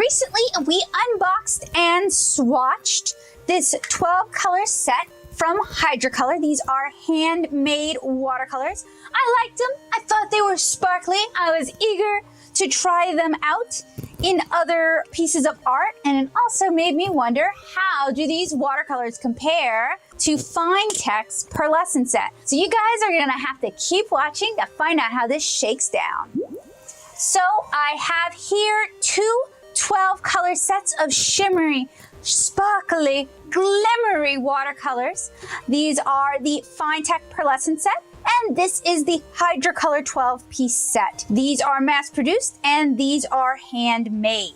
Recently, we unboxed and swatched this 12 color set from Hydracolour. These are handmade watercolors. I liked them. I thought they were sparkly. I was eager to try them out in other pieces of art, and it also made me wonder, how do these watercolors compare to Finetec's Pearlescent set? So you guys are gonna have to keep watching to find out how this shakes down. So I have here two 12 color sets of shimmery, sparkly, glimmery watercolors. These are the Finetec Pearlescent set, and this is the Hydracolour 12-piece set. These are mass-produced, and these are handmade.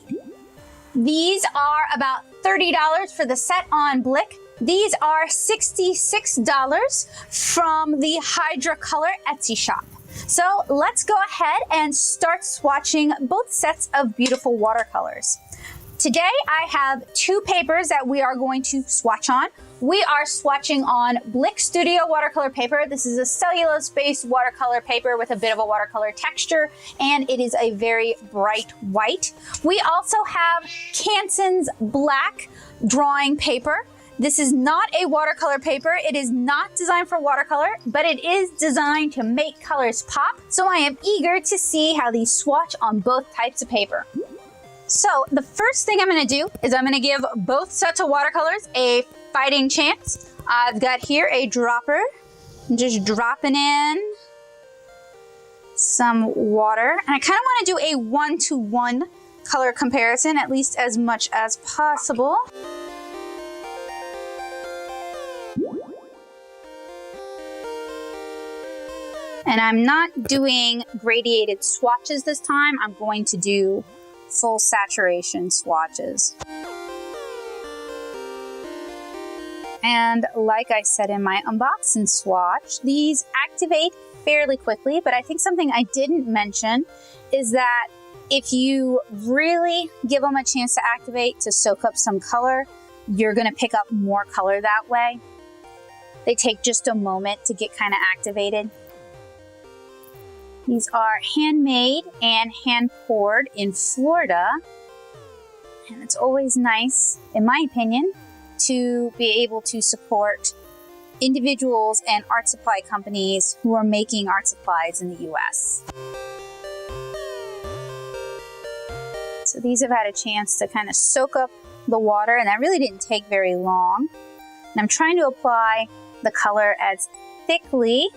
These are about $30 for the set on Blick. These are $66 from the Hydracolour Etsy shop. So let's go ahead and start swatching both sets of beautiful watercolors. Today I have two papers that we are going to swatch on. We are swatching on Blick Studio watercolor paper. This is a cellulose-based watercolor paper with a bit of a watercolor texture, and it is a very bright white. We also have Canson's black drawing paper. This is not a watercolor paper. It is not designed for watercolor, but it is designed to make colors pop. So I am eager to see how these swatch on both types of paper. So the first thing I'm gonna do is I'm gonna give both sets of watercolors a fighting chance. I've got here a dropper. I'm just dropping in some water. And I kind of want to do a 1-to-1 color comparison, at least as much as possible. And I'm not doing gradiated swatches this time. I'm going to do full saturation swatches. And like I said in my unbox and swatch, these activate fairly quickly, but I think something I didn't mention is that if you really give them a chance to activate, to soak up some color, you're gonna pick up more color that way. They take just a moment to get kind of activated. These are handmade and hand poured in Florida. And it's always nice, in my opinion, to be able to support individuals and art supply companies who are making art supplies in the US. So these have had a chance to kind of soak up the water, and that really didn't take very long. And I'm trying to apply the color as thickly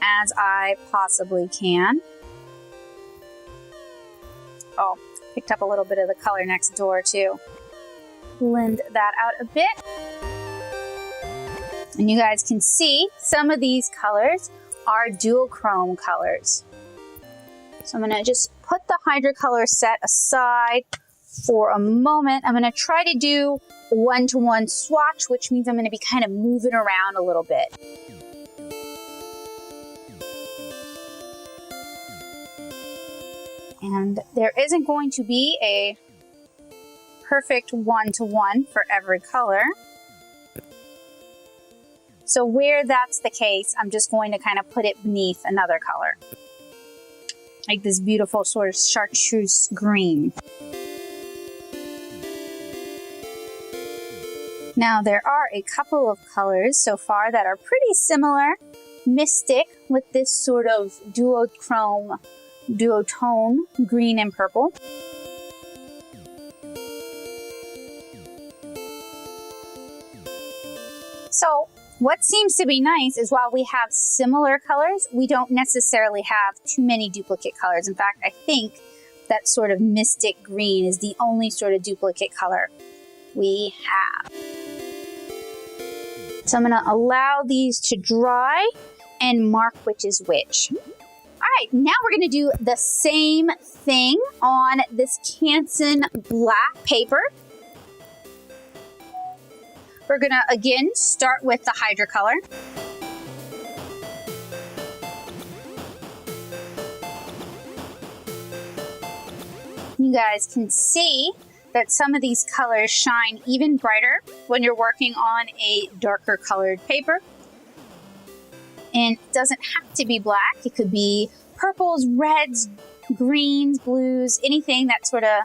as I possibly can. Oh, picked up a little bit of the color next door too. Blend that out a bit. And you guys can see some of these colors are duochrome colors. So I'm gonna just put the Hydracolour set aside for a moment. I'm gonna try to do 1-to-1 swatch, which means I'm gonna be kind of moving around a little bit. And there isn't going to be a perfect 1-to-1 for every color. So where that's the case, I'm just going to kind of put it beneath another color. Like this beautiful sort of chartreuse green. Now there are a couple of colors so far that are pretty similar. Mystic with this sort of duotone green and purple. So what seems to be nice is while we have similar colors, we don't necessarily have too many duplicate colors. In fact, I think that sort of mystic green is the only sort of duplicate color we have. So I'm gonna allow these to dry and mark which is which. All right, now we're gonna do the same thing on this Canson black paper. We're gonna, again, start with the Hydracolour. You guys can see that some of these colors shine even brighter when you're working on a darker colored paper. And it doesn't have to be black. It could be purples, reds, greens, blues, anything that sort of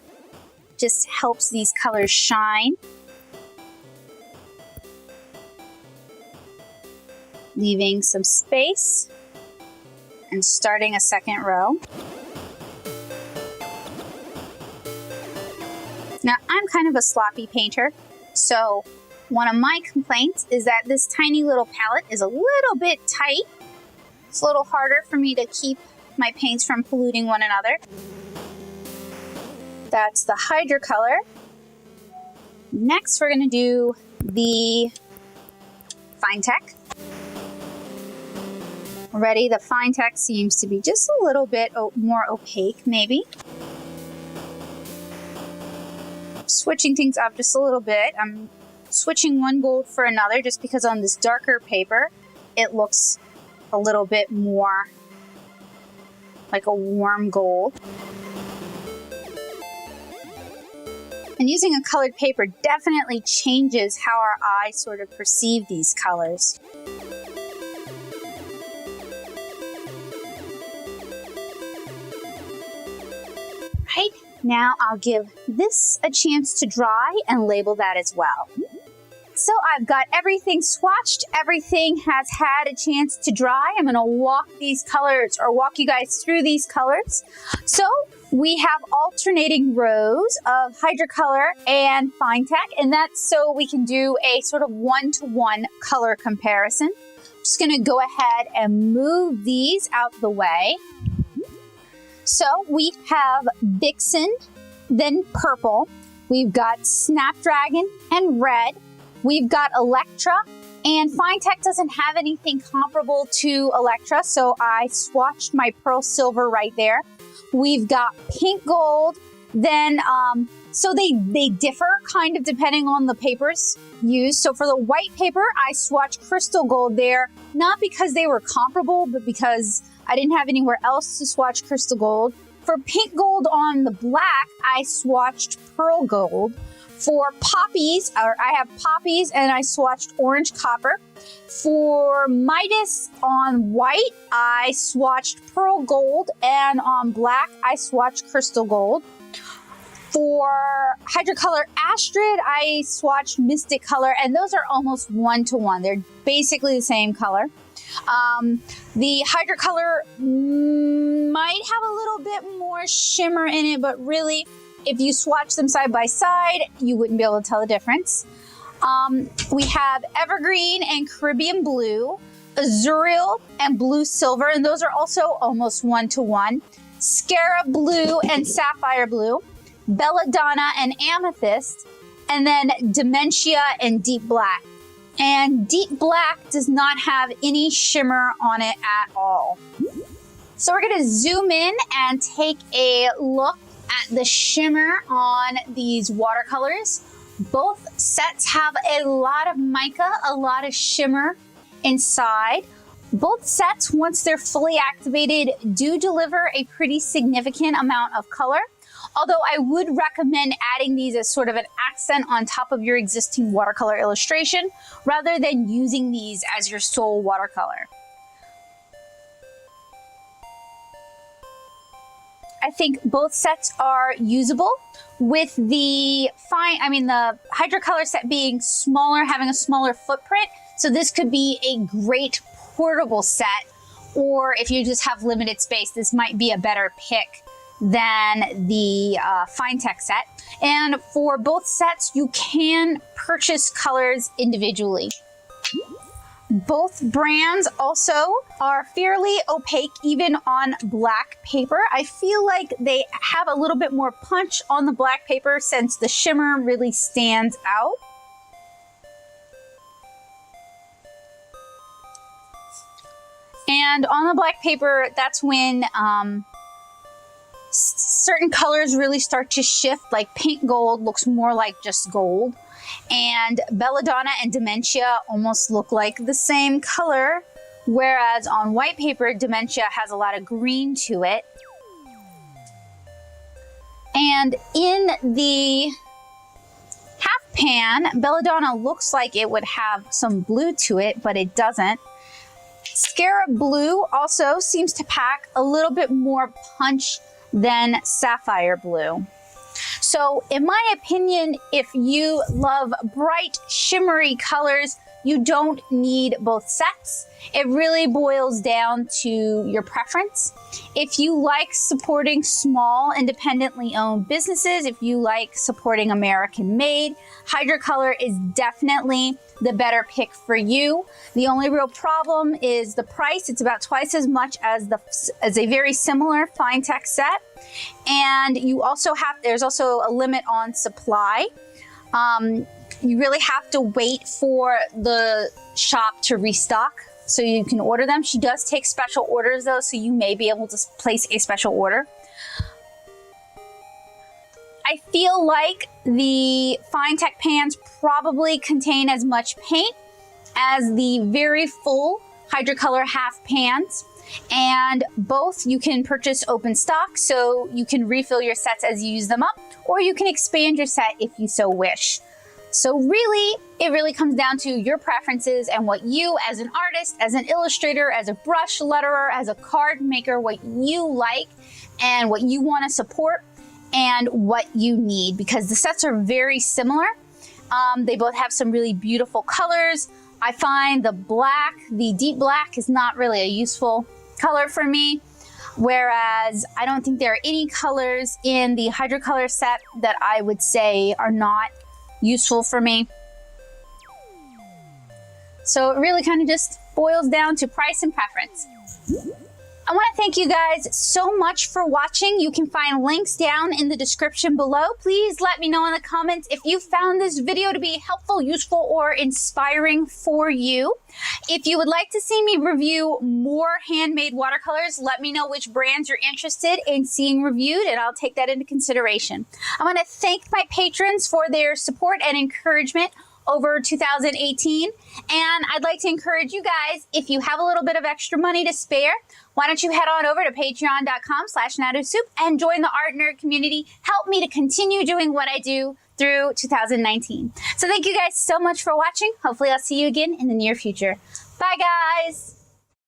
just helps these colors shine. Leaving some space and starting a second row. Now, I'm kind of a sloppy painter, so one of my complaints is that this tiny little palette is a little bit tight. It's a little harder for me to keep my paints from polluting one another. That's the Hydracolour. Next, we're going to do the Finetec. Already, the Finetec seems to be just a little bit more opaque, maybe. Switching things up just a little bit. I'm switching one gold for another just because on this darker paper, it looks a little bit more like a warm gold. And using a colored paper definitely changes how our eyes sort of perceive these colors. Right, now I'll give this a chance to dry and label that as well. So I've got everything swatched, everything has had a chance to dry. I'm gonna walk these colors or walk you guys through these colors. So we have alternating rows of Hydracolour and Finetec, and that's so we can do a sort of one-to-one color comparison. I'm just gonna go ahead and move these out the way. So we have Vixen, then purple. We've got Snapdragon and red. We've got Electra, and Finetec doesn't have anything comparable to Electra, so I swatched my pearl silver right there. We've got pink gold, then, so they differ kind of depending on the papers used. So for the white paper, I swatched crystal gold there, not because they were comparable, but because I didn't have anywhere else to swatch crystal gold. For pink gold on the black, I swatched pearl gold. For poppies, I have poppies and I swatched orange copper. For Midas on white, I swatched pearl gold, and on black, I swatched crystal gold. For Hydracolour Astrid, I swatched Mystic Color, and those are almost one-to-one. They're basically the same color. The Hydracolour might have a little bit more shimmer in it, but really, if you swatch them side by side, you wouldn't be able to tell the difference. We have Evergreen and Caribbean Blue, Azurial and Blue Silver, and those are also almost one-to-one. Scarab Blue and Sapphire Blue, Belladonna and Amethyst, and then Dementia and Deep Black. And Deep Black does not have any shimmer on it at all. So we're going to zoom in and take a look at the shimmer on these watercolors. Both sets have a lot of mica, a lot of shimmer inside. Both sets, once they're fully activated, do deliver a pretty significant amount of color. Although I would recommend adding these as sort of an accent on top of your existing watercolor illustration, rather than using these as your sole watercolor. I think both sets are usable, with the the Hydracolour set being smaller, having a smaller footprint. So this could be a great portable set, or if you just have limited space, this might be a better pick than the Finetec set. And for both sets, you can purchase colors individually. Both brands also are fairly opaque, even on black paper. I feel like they have a little bit more punch on the black paper since the shimmer really stands out. And on the black paper, that's when certain colors really start to shift, like pink gold looks more like just gold. And Belladonna and Dementia almost look like the same color, whereas on white paper, Dementia has a lot of green to it. And in the half pan, Belladonna looks like it would have some blue to it, but it doesn't. Scarab Blue also seems to pack a little bit more punch than Sapphire Blue. So in my opinion, if you love bright, shimmery colors, you don't need both sets. It really boils down to your preference. If you like supporting small, independently owned businesses, if you like supporting American made, Hydracolour is definitely the better pick for you. The only real problem is the price. It's about twice as much as a very similar Finetec set. And you also there's also a limit on supply. You really have to wait for the shop to restock so you can order them. She does take special orders though, so you may be able to place a special order. I feel like the Finetec pans probably contain as much paint as the very full Hydracolour half pans. And both you can purchase open stock, so you can refill your sets as you use them up, or you can expand your set if you so wish. So really, it really comes down to your preferences and what you as an artist, as an illustrator, as a brush letterer, as a card maker, what you like and what you want to support and what you need, because the sets are very similar. They both have some really beautiful colors. I find the black, the deep black, is not really a useful color for me, whereas I don't think there are any colors in the Hydracolour set that I would say are not useful for me. So it really kind of just boils down to price and preference. I want to thank you guys so much for watching. You can find links down in the description below. Please let me know in the comments if you found this video to be helpful, useful, or inspiring for you. If you would like to see me review more handmade watercolors, let me know which brands you're interested in seeing reviewed, and I'll take that into consideration. I want to thank my patrons for their support and encouragement over 2018. And I'd like to encourage you guys, if you have a little bit of extra money to spare, why don't you head on over to patreon.com/NadoSoup and join the art nerd community. Help me to continue doing what I do through 2019. So thank you guys so much for watching. Hopefully I'll see you again in the near future. Bye guys.